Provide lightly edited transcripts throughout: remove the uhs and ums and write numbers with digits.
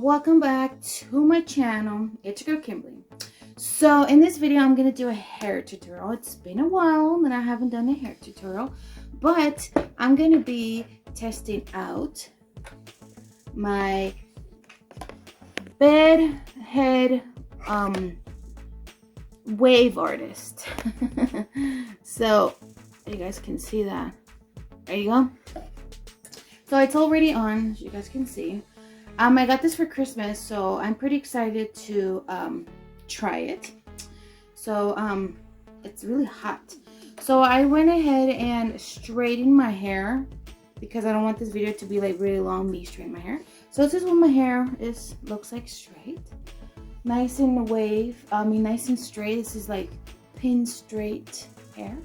welcome back to my channel. It's your girl Kimberly. So in this video I'm gonna do a hair tutorial. It's been a while that I haven't done a hair tutorial, but I'm gonna be testing out my bed head wave artist. So you guys can see that. There you go. So it's already on, as you guys can see. I got this for Christmas, so I'm pretty excited to try it. So it's really hot. So I went ahead and straightened my hair because I don't want this video to be like really long, me straightening my hair. So this is what my hair looks like straight. Nice and nice and straight. This is like pin straight hair.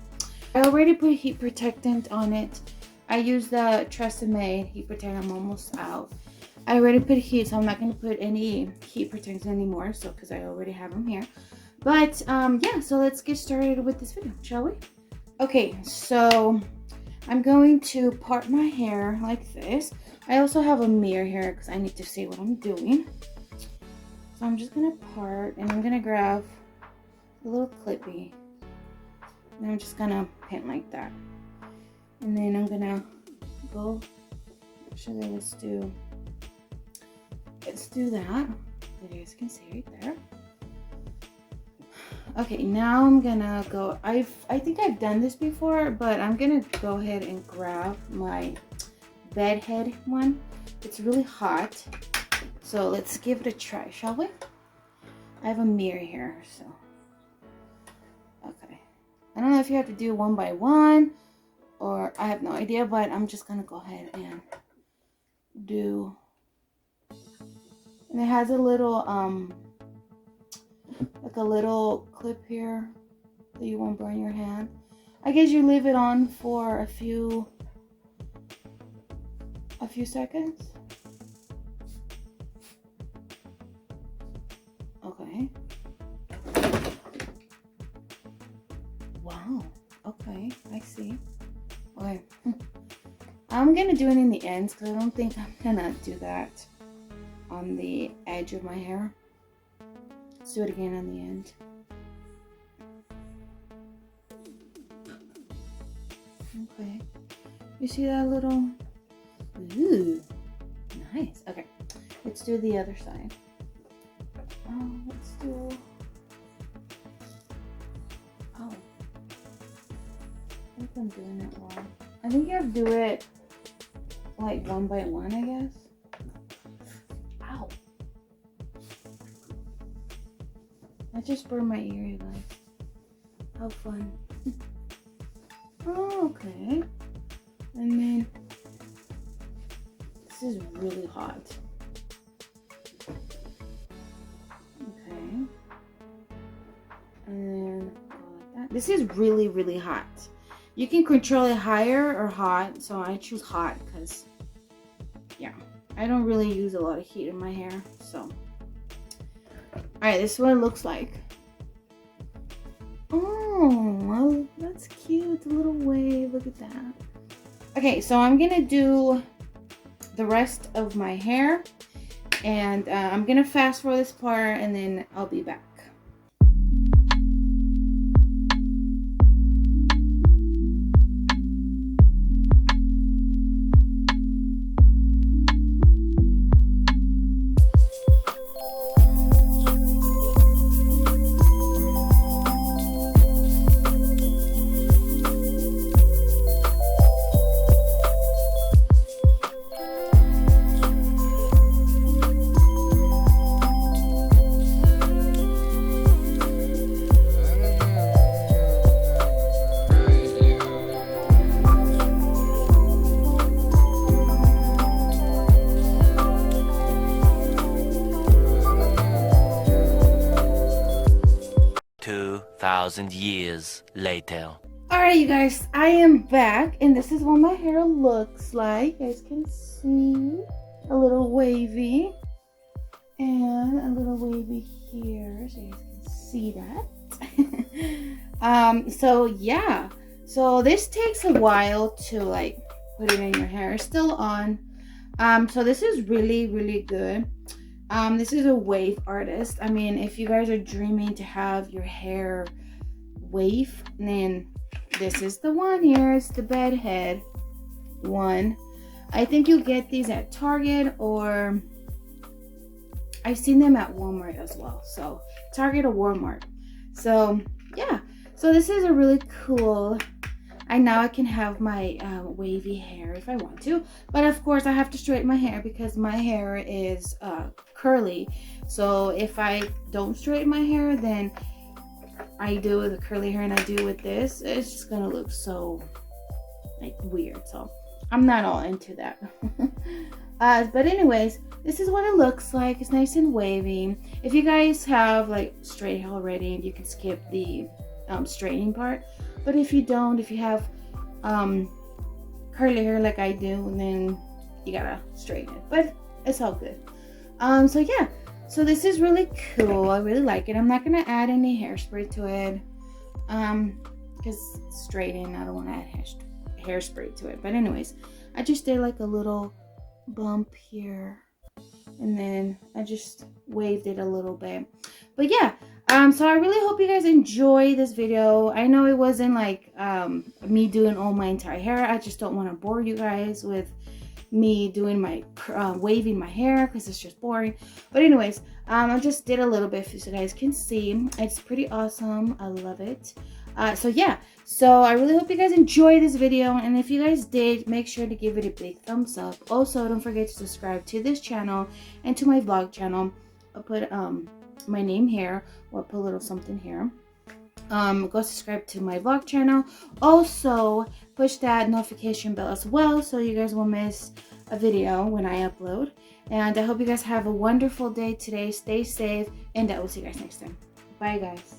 I already put heat protectant on it. I used the Tresemme heat protectant. I'm almost out. I already put heat, so I'm not going to put any heat protectant anymore, so because I already have them here. But yeah, so let's get started with this video, shall we? Okay, so I'm going to part my hair like this. I also have a mirror here because I need to see what I'm doing. So I'm just going to part, and I'm going to grab a little clippy, and I'm just going to pin like that. And then I'm going to go, actually let's do that. You guys can see right there. Okay, now I'm gonna go. I think I've done this before, but I'm gonna go ahead and grab my bed head one. It's really hot, so let's give it a try, shall we? I have a mirror here, so okay. I don't know if you have to do one by one, or I have no idea, but I'm just gonna go ahead and do. And it has a little like a little clip here that you won't burn your hand. I guess you leave it on for a few seconds. Okay. Wow. Okay, I see. Okay. I'm gonna do it in the ends because I don't think I'm gonna do that on the edge of my hair. Let's do it again on the end. Okay. You see that little? Ooh, nice. Okay, let's do the other side. Let's do. Oh, I think I'm doing it wrong. I think you have to do it like one by one, I guess. Ow. I just burned my ear, you guys. How fun. Oh, okay. And then this is really hot. Okay. And then go like that. This is really, really hot. You can control it higher or hot, so I choose hot because, yeah, I don't really use a lot of heat in my hair, so. Alright, this is what it looks like. Oh, well, that's cute. A little wave. Look at that. Okay, so I'm going to do the rest of my hair. And I'm going to fast forward this part and then I'll be back. Years later. Alright, you guys, I am back and this is what my hair looks like. You guys can see a little wavy and a little wavy here, so you guys can see that. So yeah, so this takes a while to like put it in your hair. It's still on. So this is really, really good. This is a wave artist. I mean, if you guys are dreaming to have your hair wave, then this is the one here. It's the bedhead one. I think you'll get these at Target, or I've seen them at Walmart as well. So Target or Walmart. So yeah, so this is a really cool. Now I can have my wavy hair if I want to, but of course I have to straighten my hair because my hair is curly. So if I don't straighten my hair, then I do with the curly hair and I do with this, it's just gonna look so like weird. So I'm not all into that. But anyways, this is what it looks like. It's nice and wavy. If you guys have like straight hair already, you can skip the straightening part. But if you don't, if you have curly hair like I do, then you gotta straighten it. But it's all good. So yeah, so this is really cool. I really like it. I'm not gonna add any hairspray to it, because it's straighten. I don't want to add hairspray to it. But anyways, I just did like a little bump here, and then I just waved it a little bit. But yeah, so I really hope you guys enjoy this video. I know it wasn't like me doing all my entire hair. I just don't want to bore you guys with me doing my waving my hair, because it's just boring. But anyways, I just did a little bit so you guys can see. It's pretty awesome. I love it. So yeah, so I really hope you guys enjoyed this video, and if you guys did, make sure to give it a big thumbs up. Also, don't forget to subscribe to this channel and to my vlog channel. I'll put my name here, or put a little something here. Go subscribe to my vlog channel. Also, push that notification bell as well, so you guys won't miss a video when I upload. And I hope you guys have a wonderful day today. Stay safe, and I will see you guys next time. Bye, guys.